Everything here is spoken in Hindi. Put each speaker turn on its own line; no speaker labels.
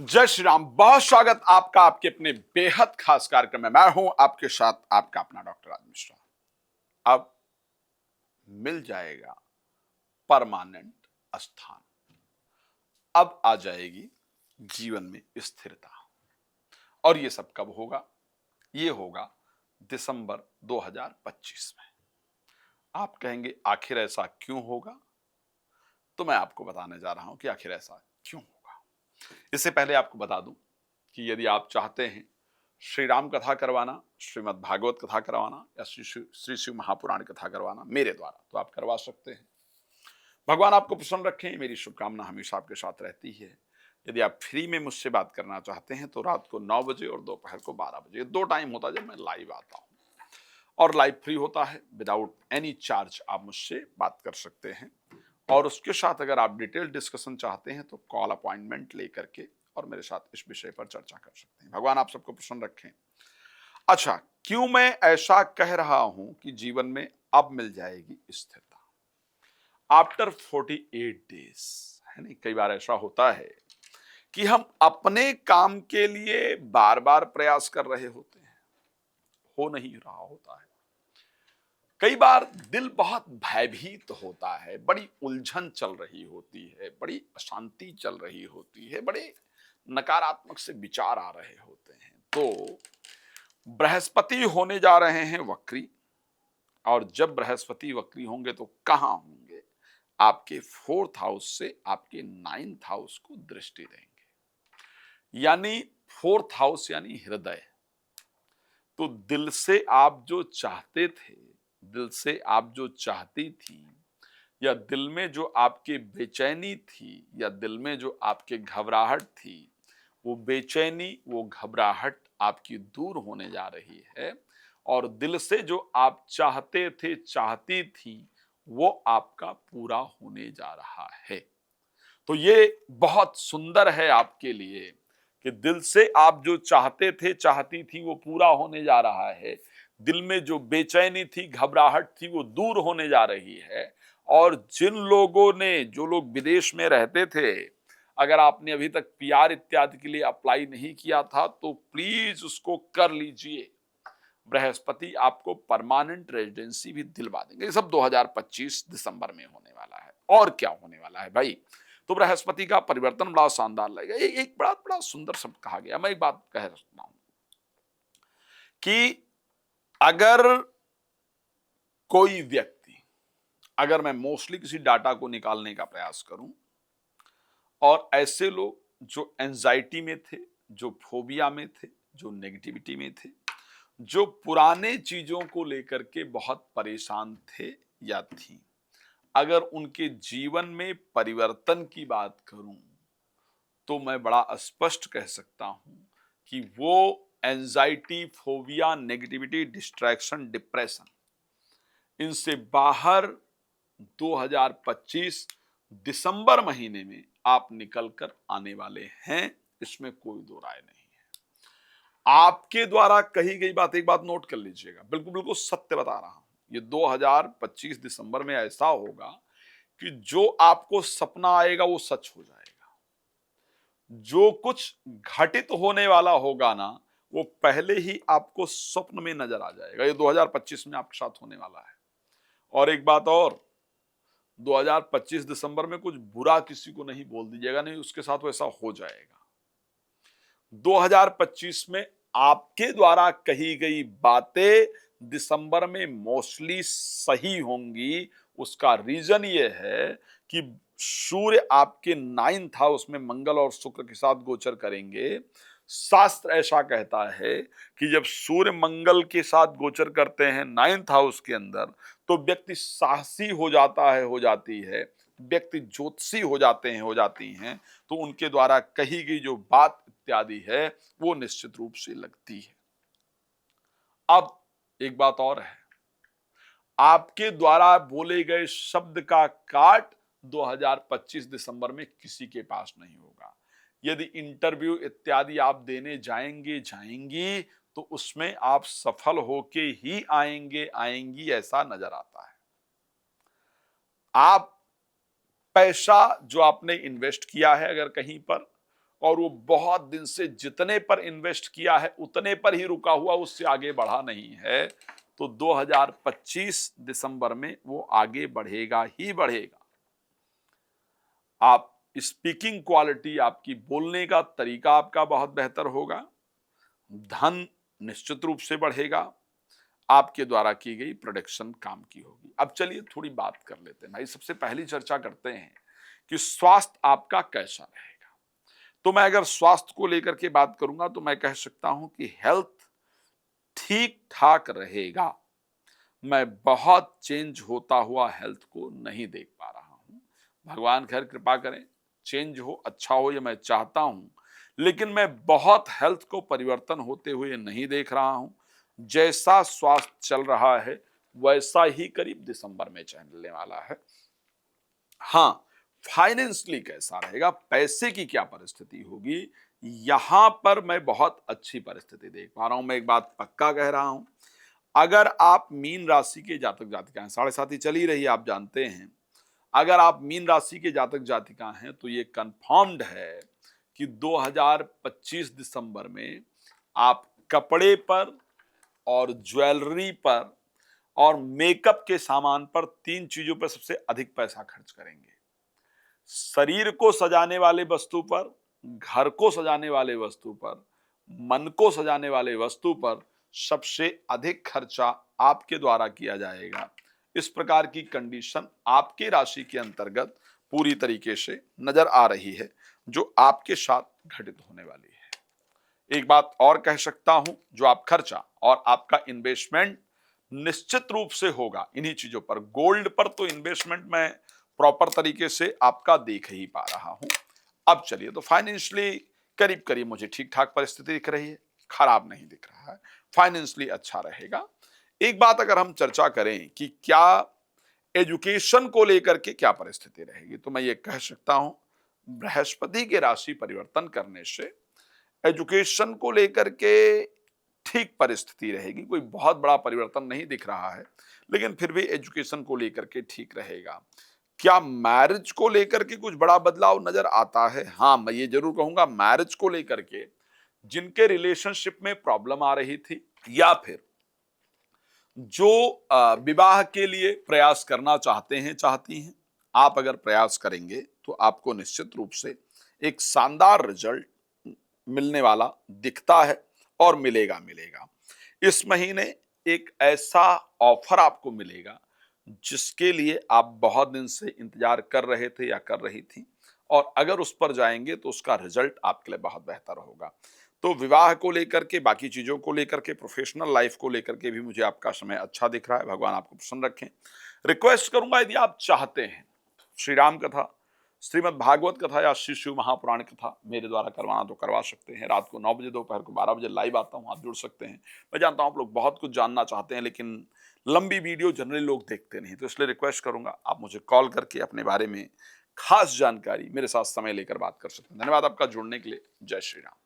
जय श्री राम। बहुत स्वागत आपका आपके अपने बेहद खास कार्यक्रम में। मैं हूं आपके साथ आपका अपना डॉक्टर राज मिश्रा। अब मिल जाएगा परमानेंट स्थान। अब आ जाएगी जीवन में स्थिरता। और ये सब कब होगा? ये होगा दिसंबर 2025 में। आप कहेंगे आखिर ऐसा क्यों होगा? तो मैं आपको बताने जा रहा हूं कि आखिर ऐसा क्यों होगा। इससे पहले आपको बता दूं कि यदि आप चाहते हैं श्री राम कथा करवाना, श्रीमद् भागवत कथा करवाना या श्री शिव महापुराण कथा करवाना मेरे द्वारा, तो आप करवा सकते हैं। भगवान आपको प्रसन्न रखें, मेरी शुभकामना हमेशा आपके साथ रहती है। यदि आप फ्री में मुझसे बात करना चाहते हैं तो रात को 9 बजे और दोपहर को 12 बजे, दो टाइम होता है जब मैं लाइव आता हूं। और लाइव फ्री होता है, विदाउट एनी चार्ज आप मुझसे बात कर सकते हैं। और उसके साथ अगर आप डिटेल डिस्कशन चाहते हैं तो कॉल अपॉइंटमेंट लेकर के और मेरे साथ इस विषय पर चर्चा कर सकते हैं। भगवान आप सबको प्रसन्न रखें। अच्छा, क्यों मैं ऐसा कह रहा हूं कि जीवन में अब मिल जाएगी स्थिरता आफ्टर 48 डेज? है नहीं, कई बार ऐसा होता है कि हम अपने काम के लिए बार बार प्रयास कर रहे होते हैं, हो नहीं रहा होता है। कई बार दिल बहुत भयभीत होता है, बड़ी उलझन चल रही होती है, बड़ी अशांति चल रही होती है, बड़े नकारात्मक से विचार आ रहे होते हैं। तो बृहस्पति होने जा रहे हैं वक्री। और जब बृहस्पति वक्री होंगे तो कहां होंगे? आपके 4th हाउस से आपके 9th हाउस को दृष्टि देंगे। यानी 4th हाउस यानी हृदय। तो दिल से आप जो चाहते थे, दिल से आप जो चाहती थी, या दिल में जो आपके बेचैनी थी, या दिल में जो आपके घबराहट थी, वो बेचैनी, वो घबराहट आपकी दूर होने जा रही है। और दिल से जो आप चाहते थे, चाहती थी, वो आपका पूरा होने जा रहा है। तो ये बहुत सुंदर है आपके लिए कि दिल से आप जो चाहते थे, चाहती थी, वो पूरा होने जा रहा है। दिल में जो बेचैनी थी, घबराहट थी, वो दूर होने जा रही है। और जिन लोगों ने, जो लोग विदेश में रहते थे, अगर आपने अभी तक पीआर इत्यादि के लिए अप्लाई नहीं किया था तो प्लीज उसको कर लीजिए। बृहस्पति आपको परमानेंट रेजिडेंसी भी दिलवा देंगे। ये सब 2025 दिसंबर में होने वाला है। और क्या होने वाला है भाई? तो बृहस्पति का परिवर्तन बड़ा शानदार लगेगा। एक बड़ा बड़ा सुंदर शब्द कहा गया। मैं एक बात कह सकता हूं कि अगर कोई व्यक्ति, अगर मैं मोस्टली किसी डाटा को निकालने का प्रयास करूं, और ऐसे लोग जो एंजाइटी में थे, जो फोबिया में थे, जो नेगेटिविटी में थे, जो पुराने चीजों को लेकर के बहुत परेशान थे या थी, अगर उनके जीवन में परिवर्तन की बात करूं तो मैं बड़ा स्पष्ट कह सकता हूं कि वो anxiety, phobia, negativity, distraction, depression, इनसे बाहर 2025 दिसंबर महीने में आप निकल कर आने वाले हैं। इसमें कोई दो राय नहीं है। आपके द्वारा कही गई बात, एक बात नोट कर लीजिएगा, बिल्कुल बिल्कुल सत्य बता रहा हूं। ये 2025 दिसंबर में ऐसा होगा कि जो आपको सपना आएगा वो सच हो जाएगा। जो कुछ घटित होने वाला होगा ना, वो पहले ही आपको स्वप्न में नजर आ जाएगा। ये 2025 में आपके साथ होने वाला है। और एक बात और, 2025 दिसंबर में कुछ बुरा किसी को नहीं बोल दीजिएगा, नहीं, उसके साथ वैसा हो जाएगा। 2025 में आपके द्वारा कही गई बातें दिसंबर में मोस्टली सही होंगी। उसका रीजन ये है कि सूर्य आपके 9th हाउस में मंगल और शुक्र के साथ गोचर करेंगे। शास्त्र ऐसा कहता है कि जब सूर्य मंगल के साथ गोचर करते हैं 9th हाउस के अंदर, तो व्यक्ति साहसी हो जाता है, हो जाती है, व्यक्ति ज्योतिषी हो जाते हैं, हो जाती हैं। तो उनके द्वारा कही गई जो बात इत्यादि है वो निश्चित रूप से लगती है। अब एक बात और है, आपके द्वारा बोले गए शब्द का काट 2025 दिसंबर में किसी के पास नहीं होगा। यदि इंटरव्यू इत्यादि आप देने जाएंगे, जाएंगी, तो उसमें आप सफल होके ही आएंगे, आएंगी, ऐसा नजर आता है। आप पैसा जो आपने इन्वेस्ट किया है अगर कहीं पर, और वो बहुत दिन से जितने पर इन्वेस्ट किया है उतने पर ही रुका हुआ, उससे आगे बढ़ा नहीं है, तो 2025 दिसंबर में वो आगे बढ़ेगा ही बढ़ेगा। आप स्पीकिंग क्वालिटी, आपकी बोलने का तरीका आपका बहुत बेहतर होगा, धन निश्चित रूप से बढ़ेगा, आपके द्वारा की गई प्रोडक्शन काम की होगी। अब चलिए थोड़ी बात कर लेते हैं भाई। सबसे पहली चर्चा करते हैं कि स्वास्थ्य आपका कैसा रहेगा। तो मैं अगर स्वास्थ्य को लेकर के बात करूंगा तो मैं कह सकता हूं कि हेल्थ ठीक ठाक रहेगा। मैं बहुत चेंज होता हुआ हेल्थ को नहीं देख पा रहा हूं। भगवान खैर कृपा करें, चेंज हो, अच्छा हो, ये मैं चाहता हूं, लेकिन मैं बहुत हेल्थ को परिवर्तन होते हुए नहीं देख रहा हूं। जैसा स्वास्थ्य चल रहा है वैसा ही करीब दिसंबर में चलने वाला है। हाँ, फाइनेंशियली कैसा रहेगा, पैसे की क्या परिस्थिति होगी, यहां पर मैं बहुत अच्छी परिस्थिति देख पा रहा हूं। मैं एक बात पक्का कह रहा हूं, अगर आप मीन राशि के जातक जातिका हैं, 7.5 चल ही रही है, आप जानते हैं, अगर आप मीन राशि के जातक जातिका हैं तो ये कंफर्म्ड है कि 2025 दिसंबर में आप कपड़े पर और ज्वेलरी पर और मेकअप के सामान पर, 3 चीजों पर सबसे अधिक पैसा खर्च करेंगे। शरीर को सजाने वाले वस्तु पर, घर को सजाने वाले वस्तु पर, मन को सजाने वाले वस्तु पर सबसे अधिक खर्चा आपके द्वारा किया जाएगा। इस प्रकार की कंडीशन आपके राशि के अंतर्गत पूरी तरीके से नजर आ रही है, जो आपके साथ घटित होने वाली है। एक बात और कह सकता हूं, जो आप खर्चा और आपका इन्वेस्टमेंट निश्चित रूप से होगा इन्हीं चीजों पर। गोल्ड पर तो इन्वेस्टमेंट मैं प्रॉपर तरीके से आपका देख ही पा रहा हूं। अब चलिए, तो फाइनेंशियली करीब करीब मुझे ठीक ठाक परिस्थिति दिख रही है, खराब नहीं दिख रहा है, फाइनेंशियली अच्छा रहेगा। एक बात अगर हम चर्चा करें कि क्या एजुकेशन को लेकर के क्या परिस्थिति रहेगी, तो मैं ये कह सकता हूं, बृहस्पति के राशि परिवर्तन करने से एजुकेशन को लेकर के ठीक परिस्थिति रहेगी। कोई बहुत बड़ा परिवर्तन नहीं दिख रहा है, लेकिन फिर भी एजुकेशन को लेकर के ठीक रहेगा। क्या मैरिज को लेकर के कुछ बड़ा बदलाव नजर आता है? हाँ, मैं ये जरूर कहूंगा, मैरिज को लेकर के जिनके रिलेशनशिप में प्रॉब्लम आ रही थी, या फिर जो विवाह के लिए प्रयास करना चाहते हैं, चाहती हैं, आप अगर प्रयास करेंगे तो आपको निश्चित रूप से एक शानदार रिजल्ट मिलने वाला दिखता है और मिलेगा मिलेगा। इस महीने एक ऐसा ऑफर आपको मिलेगा जिसके लिए आप बहुत दिन से इंतजार कर रहे थे या कर रही थी, और अगर उस पर जाएंगे तो उसका रिजल्ट आपके लिए बहुत बेहतर होगा। तो विवाह को लेकर के, बाकी चीजों को लेकर के, प्रोफेशनल लाइफ को लेकर के भी मुझे आपका समय अच्छा दिख रहा है। भगवान आपको प्रसन्न रखें। रिक्वेस्ट करूंगा, यदि आप चाहते हैं श्री राम कथा, श्रीमद् भागवत कथा या श्री शिव महापुराण कथा मेरे द्वारा करवाना तो करवा सकते हैं। रात को 9 बजे, दोपहर को 12 बजे लाइव आता हूं, आप जुड़ सकते हैं। मैं जानता हूं आप लोग बहुत कुछ जानना चाहते हैं, लेकिन लंबी वीडियो जनरली लोग देखते नहीं, तो इसलिए रिक्वेस्ट करूंगा आप मुझे कॉल करके अपने बारे में खास जानकारी मेरे साथ समय लेकर बात कर सकते हैं। धन्यवाद आपका जुड़ने के लिए। जय श्री राम।